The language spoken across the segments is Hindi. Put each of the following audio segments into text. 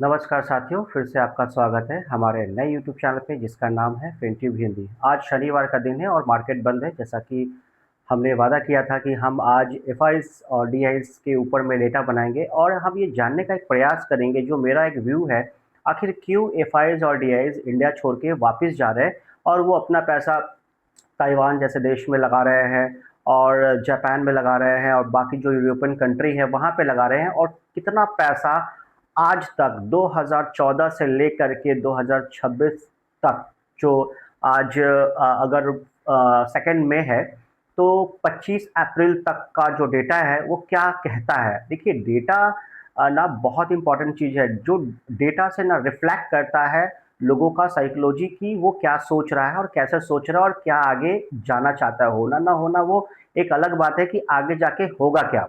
नमस्कार साथियों, फिर से आपका स्वागत है हमारे नए यूट्यूब चैनल पे जिसका नाम है फिनट्यूब हिंदी। आज शनिवार का दिन है और मार्केट बंद है। जैसा कि हमने वादा किया था कि हम आज एफआईज और डीआईज के ऊपर में डेटा बनाएंगे और हम ये जानने का एक प्रयास करेंगे, जो मेरा एक व्यू है, आखिर क्यों एफआईज और डीआईज इंडिया छोड़ के वापस जा रहे हैं और वो अपना पैसा ताइवान जैसे देश में लगा रहे हैं और जापान में लगा रहे हैं और बाकी जो यूरोपियन कंट्री है वहाँ पे लगा रहे हैं। और कितना पैसा आज तक 2014 से लेकर के 2026 तक, जो आज अगर सेकंड में है, तो 25 अप्रैल तक का जो डेटा है वो क्या कहता है। देखिए, डेटा ना बहुत इंपॉर्टेंट चीज़ है। जो डेटा से ना रिफ्लेक्ट करता है लोगों का साइकोलॉजी की, वो क्या सोच रहा है और कैसे सोच रहा है और क्या आगे जाना चाहता है। होना ना होना वो एक अलग बात है कि आगे जाके होगा क्या,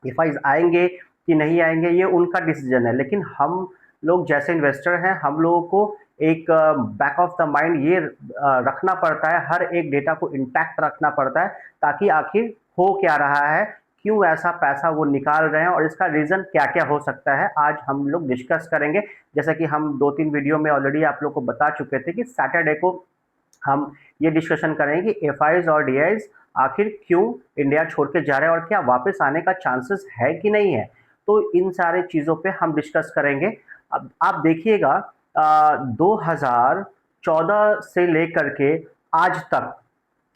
एफआईज आएंगे कि नहीं आएंगे, ये उनका डिसीजन है। लेकिन हम लोग जैसे इन्वेस्टर हैं, हम लोगों को एक बैक ऑफ द माइंड ये रखना पड़ता है, हर एक डेटा को इंटैक्ट रखना पड़ता है, ताकि आखिर हो क्या रहा है, क्यों ऐसा पैसा वो निकाल रहे हैं और इसका रीज़न क्या क्या हो सकता है, आज हम लोग डिस्कस करेंगे। जैसा कि हम 2-3 वीडियो में ऑलरेडी आप लोग को बता चुके थे कि सैटरडे को हम ये डिस्कशन करेंगे कि एफआईज और डीआईज आखिर क्यों इंडिया छोड़ के जा रहे हैं और क्या वापस आने का चांसेस है कि नहीं है। तो इन सारे चीज़ों पे हम डिस्कस करेंगे। अब आप देखिएगा, 2014 से लेकर के आज तक,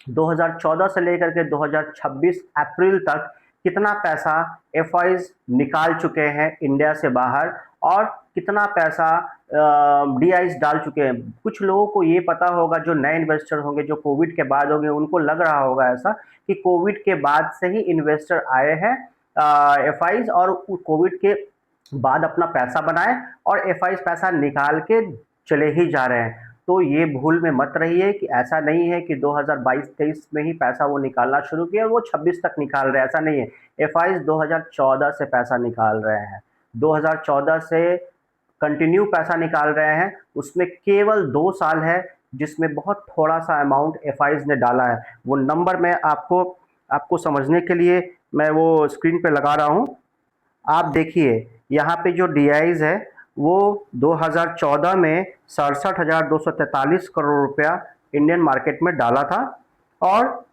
2014 से लेकर के 2026 अप्रैल तक कितना पैसा एफआईज निकाल चुके हैं इंडिया से बाहर और कितना पैसा डीआईज डाल चुके हैं। कुछ लोगों को ये पता होगा, जो नए इन्वेस्टर होंगे, जो कोविड के बाद होंगे, उनको लग रहा होगा ऐसा कि कोविड के बाद से ही इन्वेस्टर आए हैं एफआईज और कोविड के बाद अपना पैसा बनाए और एफआईज पैसा निकाल के चले ही जा रहे हैं। तो ये भूल में मत रहिए कि ऐसा नहीं है कि 2022-23 में ही पैसा वो निकालना शुरू किया और वो 26 तक निकाल रहे हैं, ऐसा नहीं है। एफआईज 2014 से पैसा निकाल रहे हैं, 2014 से कंटिन्यू पैसा निकाल रहे हैं। उसमें केवल 2 साल है जिसमें बहुत थोड़ा सा अमाउंट एफआईज ने डाला है। वो नंबर मैं आपको आपको समझने के लिए मैं वो स्क्रीन पे लगा रहा हूँ। आप देखिए, यहाँ पे जो डीआईज है वो 2014 में 67,243 करोड़ रुपया इंडियन मार्केट में डाला था और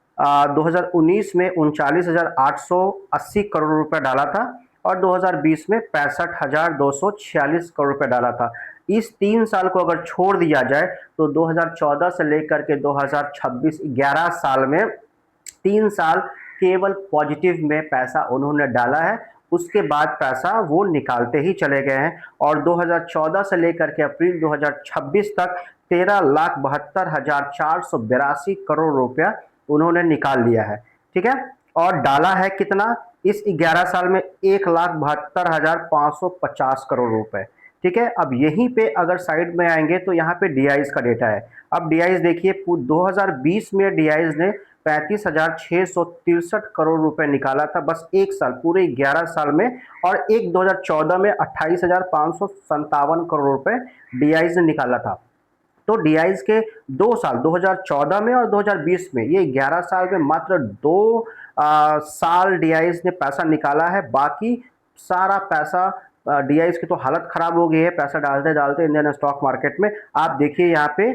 2019 में 39,880 करोड़ रुपया डाला था और 2020 में 65,246 करोड़ रुपया डाला था। इस 3 साल को अगर छोड़ दिया जाए तो 2014 से लेकर के 2026 11 साल में 3 साल केवल पॉजिटिव में पैसा उन्होंने डाला है। उसके बाद पैसा वो निकालते ही चले गए हैं और 2014 से लेकर के अप्रैल 2026 तक 13,72,482 करोड़ रुपया उन्होंने निकाल लिया है। ठीक है, और डाला है कितना इस 11 साल में? 1,72,550 करोड़ रुपए। ठीक है, अब यहीं पे अगर साइड में आएंगे तो यहाँ पे डीआईज का डेटा है। अब डीआईज देखिए, 2020 में डीआईज ने 35,663 करोड़ रुपए निकाला था, बस एक साल, पूरे 11 साल में। और एक 2014 में 28,557 करोड़ रुपए डीआईज ने निकाला था। तो डीआईज के 2 साल, 2014 में और 2020 में, ये 11 साल में मात्र 2 साल डीआईज ने पैसा निकाला है। बाकी सारा पैसा, डीआईज की तो हालत खराब हो गई है पैसा डालते डालते इंडियन स्टॉक मार्केट में। आप देखिए यहाँ पे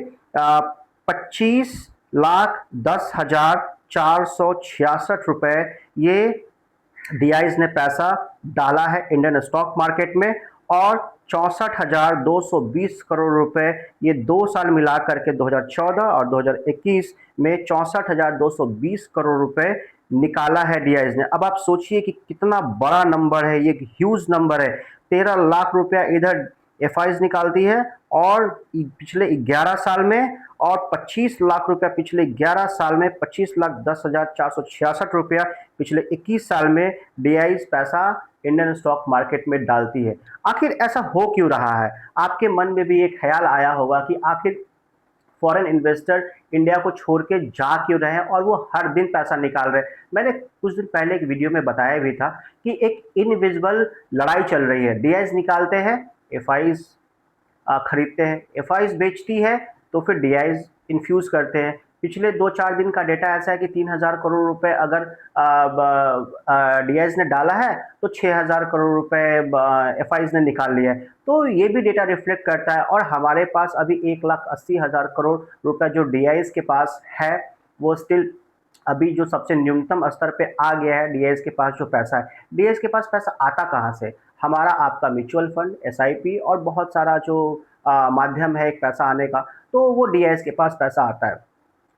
25,10,466 रुपए ये डीआईज ने पैसा डाला है इंडियन स्टॉक मार्केट में और 64,220 करोड़ रुपए ये 2 साल मिला करके 2014 और 2021 में 64,220 करोड़ रुपए निकाला है डीआईज ने। अब आप सोचिए कि कितना बड़ा नंबर है, ये ह्यूज नंबर है। 13 लाख रुपया इधर एफआईज निकालती है और पिछले 11 साल में, और 25 लाख रुपया पिछले 11 साल में, 25,10,466 रुपया पिछले 21 साल में डीआईज पैसा इंडियन स्टॉक मार्केट में डालती है। आखिर ऐसा हो क्यों रहा है? आपके मन में भी एक ख्याल आया होगा कि आखिर फॉरेन इन्वेस्टर इंडिया को छोड़ के जा क्यों रहे हैं और वो हर दिन पैसा निकाल रहे हैं। मैंने कुछ दिन पहले एक वीडियो में बताया भी था कि एक इनविजिबल लड़ाई चल रही है। डीआईज निकालते हैं, एफआईज खरीदते हैं, एफआईज बेचती है तो फिर डीआईज इन्फ्यूज करते हैं, पिछले 2-4 दिन का डेटा ऐसा है कि 3000 करोड़ रुपए अगर डीआईज ने डाला है तो 6000 करोड़ रुपए एफआईज ने निकाल लिया है। तो ये भी डेटा रिफ्लेक्ट करता है, और हमारे पास अभी 1,80,000 करोड़ रुपए जो डीआईज के पास है वो स्टिल अभी जो सबसे न्यूनतम स्तर पे आ गया है। डीआईज के पास जो पैसा है, डीआईज के पास पैसा आता कहाँ से? हमारा आपका म्यूचुअल फंड, एसआईपी और बहुत सारा जो माध्यम है एक पैसा आने का, तो वो डीआईज के पास पैसा आता है।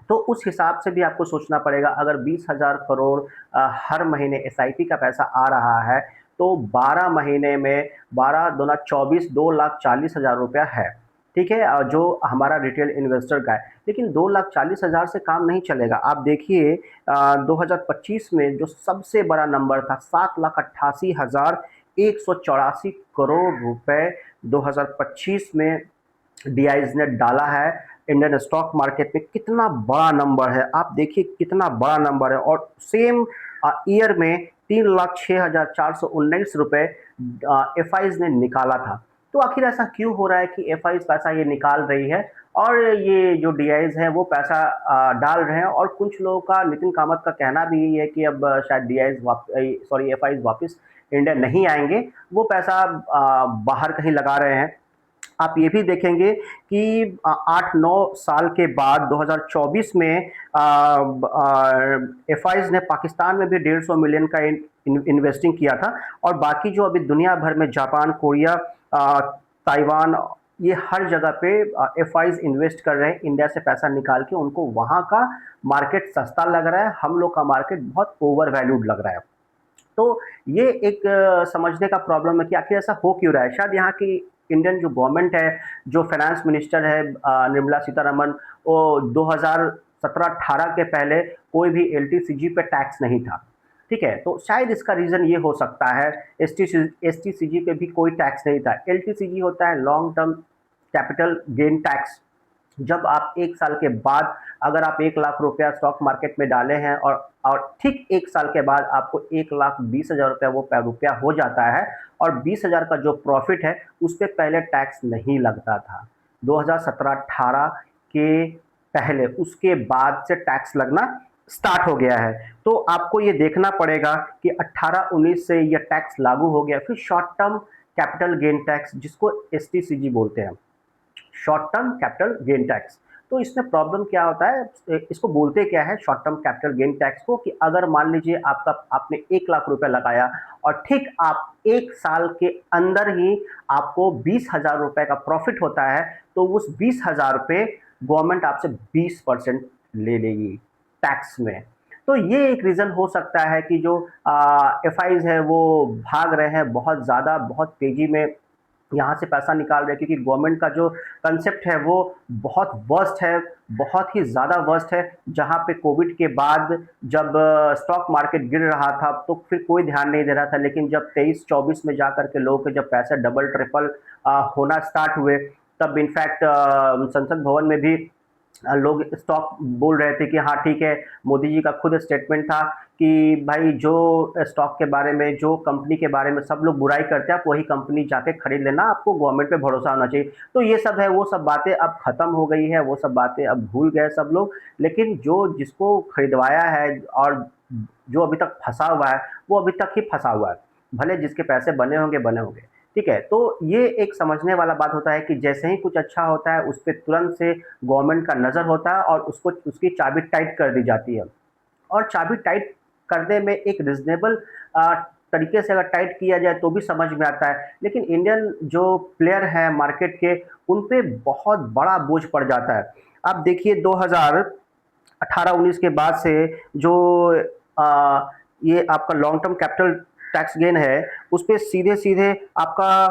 तो उस हिसाब से भी आपको सोचना पड़ेगा। अगर 20,000 करोड़ हर महीने एसआईपी का पैसा आ रहा है तो 12 महीने में 12 दूना 24, 2,40,000 रुपया है, ठीक है, जो हमारा रिटेल इन्वेस्टर का है। लेकिन 2,40,000 से काम नहीं चलेगा। आप देखिए 2025 में जो सबसे बड़ा नंबर था 7,88,184 करोड़ रुपए 2025 में डीआईज ने डाला है इंडियन स्टॉक मार्केट में। कितना बड़ा नंबर है, आप देखिए कितना बड़ा नंबर है। और सेम ईयर में 3,06,419 रुपए एफआईज ने निकाला था। तो आखिर ऐसा क्यों हो रहा है कि एफआईज पैसा ये निकाल रही है और ये जो डीआईज हैं वो पैसा डाल रहे हैं? और कुछ लोगों का, नितिन कामत का कहना भी यही है कि अब शायद एफआईज वापस इंडिया नहीं आएंगे, वो पैसा बाहर कहीं लगा रहे हैं। आप ये भी देखेंगे कि 8-9 साल के बाद 2024 में एफआईज ने पाकिस्तान में भी 150 मिलियन का इन्वेस्टिंग किया था। और बाकी जो अभी दुनिया भर में जापान, कोरिया, ताइवान, ये हर जगह पे एफआईज इन्वेस्ट कर रहे हैं इंडिया से पैसा निकाल के। उनको वहाँ का मार्केट सस्ता लग रहा है, हम लोग का मार्केट बहुत ओवर वैल्यूड लग रहा है। तो ये एक समझने का प्रॉब्लम है कि आखिर ऐसा हो क्यों रहा है। शायद यहाँ की इंडियन जो गवर्नमेंट है, जो फाइनेंस मिनिस्टर है निर्मला सीतारमन, वो 2017-18 के पहले कोई भी एलटीसीजी पे टैक्स नहीं था, ठीक है। तो शायद इसका रीज़न ये हो सकता है। एसटीसीजी पे भी कोई टैक्स नहीं था। एलटीसीजी होता है long term capital gain tax. जब आप 1 साल के बाद, अगर आप 1,00,000 रुपया स्टॉक मार्केट में डाले हैं और ठीक 1 साल के बाद आपको 1,20,000 रुपया वो रुपया हो जाता है, और 20,000 का जो प्रॉफिट है उस पर पहले टैक्स नहीं लगता था 2017-18 के पहले। उसके बाद से टैक्स लगना स्टार्ट हो गया है। तो आपको ये देखना पड़ेगा कि 18-19 से ये टैक्स लागू हो गया। फिर short term capital gain tax, जिसको एसटीसीजी बोलते हैं, short term capital gain tax. तो इसमें प्रॉब्लम क्या होता है, इसको बोलते क्या है short term capital gain tax को, कि अगर मान लीजिए आपने 1,00,000 रुपया लगाया और ठीक आप 1 साल के अंदर ही आपको 20,000 रुपए का प्रॉफिट होता है, तो उस 20,000 पे गवर्नमेंट आपसे 20% ले लेगी टैक्स में। तो ये एक रीज़न हो सकता है कि जो एफआईज है वो भाग रहे हैं बहुत ज़्यादा, बहुत तेज़ी में यहाँ से पैसा निकाल रहे हैं, क्योंकि गवर्नमेंट का जो कंसेप्ट है वो बहुत वर्स्ट है, बहुत ही ज़्यादा वर्स्ट है। जहाँ पे कोविड के बाद जब स्टॉक मार्केट गिर रहा था तो फिर कोई ध्यान नहीं दे रहा था, लेकिन जब 23-24 में जा करके लोगों के जब पैसे डबल ट्रिपल होना स्टार्ट हुए, तब इनफैक्ट संसद भवन में भी लोग स्टॉक बोल रहे थे कि हाँ ठीक है। मोदी जी का खुद स्टेटमेंट था कि भाई जो स्टॉक के बारे में, जो कंपनी के बारे में सब लोग बुराई करते हैं, आप वही कंपनी जाके खरीद लेना, आपको गवर्नमेंट पे भरोसा होना चाहिए। तो ये सब है, वो सब बातें अब खत्म हो गई है, वो सब बातें अब भूल गए सब लोग। लेकिन जो जिसको खरीदवाया है और जो अभी तक फंसा हुआ है वो अभी तक ही फंसा हुआ है, भले जिसके पैसे बने होंगे बने होंगे, ठीक है। तो ये एक समझने वाला बात होता है कि जैसे ही कुछ अच्छा होता है उस पर तुरंत से गवर्नमेंट का नज़र होता है और उसको उसकी चाबी टाइट कर दी जाती है। और चाबी टाइट करने में एक रिजनेबल तरीके से अगर टाइट किया जाए तो भी समझ में आता है, लेकिन इंडियन जो प्लेयर हैं मार्केट के, उन पे बहुत बड़ा बोझ पड़ जाता है। आप देखिए 2018-19 के बाद से जो ये आपका long term capital tax gain है उस पर सीधे सीधे आपका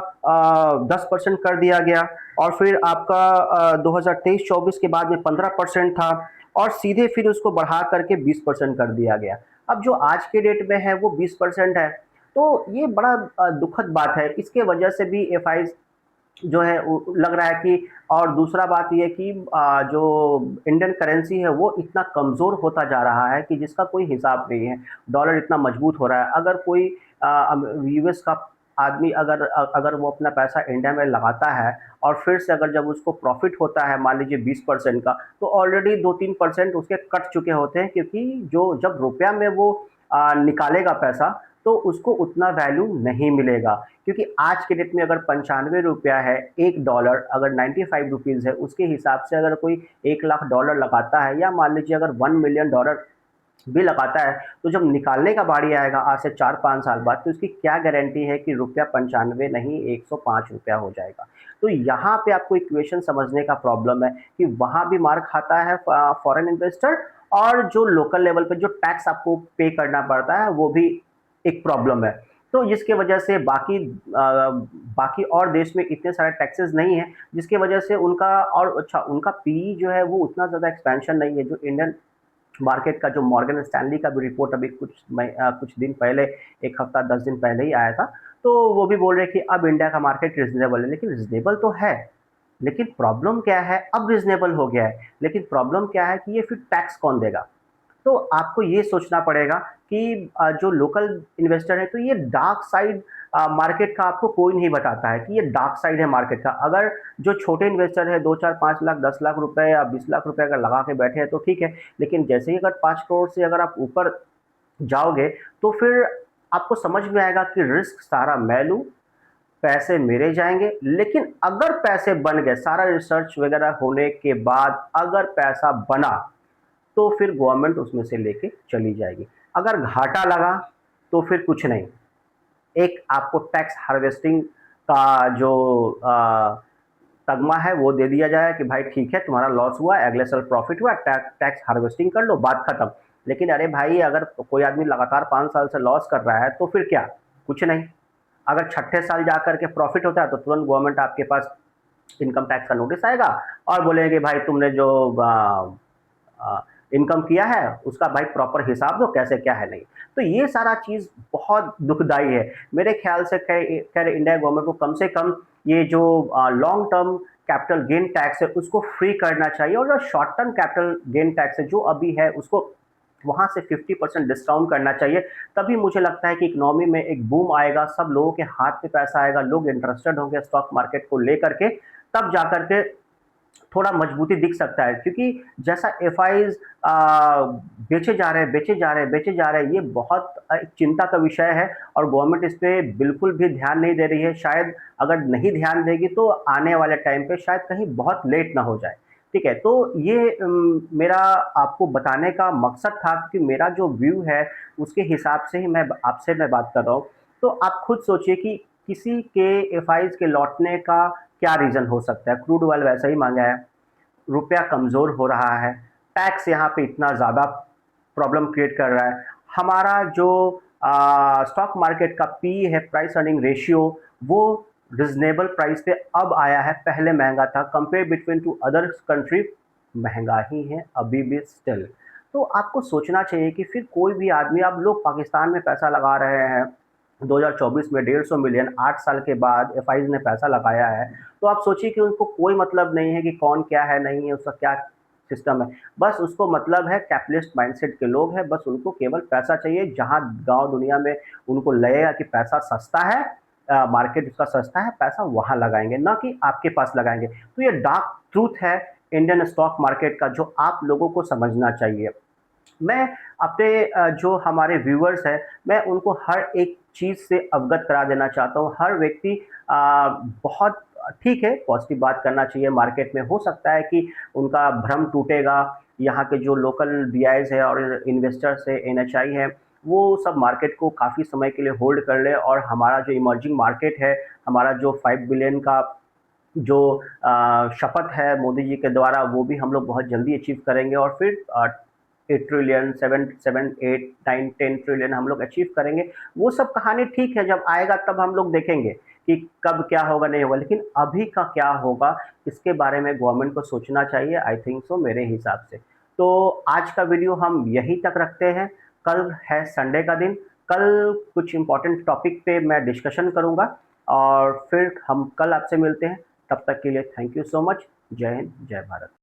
10% कर दिया गया, और फिर आपका 2023-24 के बाद में 15% था, और सीधे फिर उसको बढ़ा करके 20% कर दिया गया। अब जो आज के डेट में है वो 20% है। तो ये बड़ा दुखद बात है। इसके वजह से भी एफ जो है लग रहा है कि, और दूसरा बात ये कि जो इंडियन करेंसी है वो इतना कमज़ोर होता जा रहा है कि जिसका कोई हिसाब नहीं है। डॉलर इतना मजबूत हो रहा है। अगर कोई यूएस का आदमी अगर अगर वो अपना पैसा इंडिया में लगाता है और फिर से अगर जब उसको प्रॉफिट होता है मान लीजिए 20% का, तो ऑलरेडी 2-3% उसके कट चुके होते हैं, क्योंकि जो जब रुपया में वो निकालेगा पैसा तो उसको उतना वैल्यू नहीं मिलेगा, क्योंकि आज के डेट में अगर 95 रुपया है, $1 अगर 95 रुपीज़ है, उसके हिसाब से अगर कोई $1,00,000 लगाता है या मान लीजिए अगर $1 मिलियन भी लगाता है, तो जब निकालने का बारी आएगा आज से 4-5 साल बाद, तो इसकी क्या गारंटी है कि रुपया 95 नहीं 105 रुपया हो जाएगा। तो यहाँ पे आपको इक्वेशन समझने का प्रॉब्लम है कि वहाँ भी मार खाता है फॉरेन इन्वेस्टर, और जो लोकल लेवल पे जो टैक्स आपको पे करना पड़ता है वो भी एक प्रॉब्लम है। तो जिसकी वजह से बाकी और देश में इतने सारे टैक्सेस नहीं हैं, जिसकी वजह से उनका और अच्छा उनका पीई जो है वो उतना ज़्यादा एक्सपेंशन नहीं है। जो इंडियन मार्केट का जो मॉर्गन स्टैनली का भी रिपोर्ट अभी कुछ दिन पहले, 1 हफ्ता 10 दिन पहले ही आया था, तो वो भी बोल रहे हैं कि अब इंडिया का मार्केट रीज़नेबल है। लेकिन रीज़नेबल तो है, लेकिन प्रॉब्लम क्या है, अब रीज़नेबल हो गया है, लेकिन प्रॉब्लम क्या है कि ये फिर टैक्स कौन देगा? तो आपको ये सोचना पड़ेगा कि जो लोकल इन्वेस्टर है, तो ये डार्क साइड मार्केट का आपको कोई नहीं बताता है कि ये डार्क साइड है मार्केट का। अगर जो छोटे इन्वेस्टर है 2, 4, 5 लाख, 10 लाख रुपए या 20 लाख रुपए अगर लगा के बैठे हैं तो ठीक है, लेकिन जैसे ही अगर 5 करोड़ से अगर आप ऊपर जाओगे, तो फिर आपको समझ में आएगा कि रिस्क सारा मैं लूँ, पैसे मेरे जाएँगे। लेकिन अगर पैसे बन गए, सारा रिसर्च वगैरह होने के बाद अगर पैसा बना, तो फिर गवर्नमेंट उसमें से लेके चली जाएगी। अगर घाटा लगा तो फिर कुछ नहीं, एक आपको टैक्स हार्वेस्टिंग का जो तगमा है वो दे दिया जाए कि भाई ठीक है तुम्हारा लॉस हुआ, अगले साल प्रॉफिट हुआ, टैक्स हार्वेस्टिंग कर लो, बात खत्म। लेकिन अरे भाई अगर कोई आदमी लगातार 5 साल से लॉस कर रहा है तो फिर क्या? कुछ नहीं। अगर छठे साल जा करके प्रॉफिट होता है तो तुरंत गवर्नमेंट आपके पास इनकम टैक्स का नोटिस आएगा और बोलेंगे भाई तुमने जो इनकम किया है उसका भाई प्रॉपर हिसाब दो, कैसे क्या है नहीं। तो ये सारा चीज़ बहुत दुखदाई है। मेरे ख्याल से खैर इंडिया गवर्नमेंट को कम से कम ये जो long term capital gain tax है उसको फ्री करना चाहिए, और जो short term capital gain tax है जो अभी है उसको वहाँ से 50% डिस्काउंट करना चाहिए। तभी मुझे लगता है कि इकोनॉमी में एक बूम आएगा, सब लोगों के हाथ में पैसा आएगा, लोग इंटरेस्टेड होंगे स्टॉक मार्केट को लेकर के, तब जाकर के थोड़ा मजबूती दिख सकता है। क्योंकि जैसा एफआईज बेचे जा रहे हैं बेचे जा रहे हैं बेचे जा रहे हैं, ये बहुत एक चिंता का विषय है, और गवर्नमेंट इस पे बिल्कुल भी ध्यान नहीं दे रही है। शायद अगर नहीं ध्यान देगी तो आने वाले टाइम पे शायद कहीं बहुत लेट ना हो जाए। ठीक है, तो ये मेरा आपको बताने का मकसद था, क्योंकि मेरा जो व्यू है उसके हिसाब से ही मैं बात कर रहा हूँ। तो आप खुद सोचिए कि किसी के एफआईज के लौटने का क्या रीज़न हो सकता है? क्रूड ऑयल वैसे ही महँगा है, रुपया कमज़ोर हो रहा है, टैक्स यहाँ पे इतना ज़्यादा प्रॉब्लम क्रिएट कर रहा है। हमारा जो स्टॉक मार्केट का पी है, प्राइस अर्निंग रेशियो, वो रिज़नेबल प्राइस पे अब आया है, पहले महँगा था। Compare between two other country महँगा ही है अभी भी स्टिल। तो आपको सोचना चाहिए कि फिर कोई भी आदमी, अब लोग पाकिस्तान में पैसा लगा रहे हैं 2024 में 150 मिलियन, 8 साल के बाद एफआईज ने पैसा लगाया है, तो आप सोचिए कि उनको कोई मतलब नहीं है कि कौन क्या है नहीं है, उसका क्या सिस्टम है। बस उसको मतलब है, कैपिटलिस्ट माइंडसेट के लोग हैं, बस उनको केवल पैसा चाहिए। जहाँ गांव दुनिया में उनको लगेगा कि पैसा सस्ता है, मार्केट उसका सस्ता है, पैसा वहाँ लगाएंगे, ना कि आपके पास लगाएंगे। तो ये डार्क ट्रूथ है इंडियन स्टॉक मार्केट का, जो आप लोगों को समझना चाहिए। मैं अपने जो हमारे व्यूअर्स हैं, मैं उनको हर एक चीज़ से अवगत करा देना चाहता हूँ। हर व्यक्ति बहुत ठीक है, पॉजिटिव बात करना चाहिए। मार्केट में हो सकता है कि उनका भ्रम टूटेगा, यहाँ के जो लोकल बीआईज़ है और इन्वेस्टर्स है, एनएचआई है, वो सब मार्केट को काफ़ी समय के लिए होल्ड कर ले, और हमारा जो इमर्जिंग मार्केट है, हमारा जो 5 बिलियन का जो शपथ है मोदी जी के द्वारा, वो भी हम लोग बहुत जल्दी अचीव करेंगे, और फिर 8 ट्रिलियन, 7 7 8 9 10 ट्रिलियन हम लोग अचीव करेंगे। वो सब कहानी ठीक है, जब आएगा तब हम लोग देखेंगे कि कब क्या होगा नहीं होगा, लेकिन अभी का क्या होगा इसके बारे में गवर्नमेंट को सोचना चाहिए, आई थिंक सो, मेरे हिसाब से। तो आज का वीडियो हम यहीं तक रखते हैं। कल है संडे का दिन, कल कुछ इंपॉर्टेंट टॉपिक पे मैं डिस्कशन करूँगा, और फिर हम कल आपसे मिलते हैं। तब तक के लिए थैंक यू सो मच। जय हिंद, जय भारत।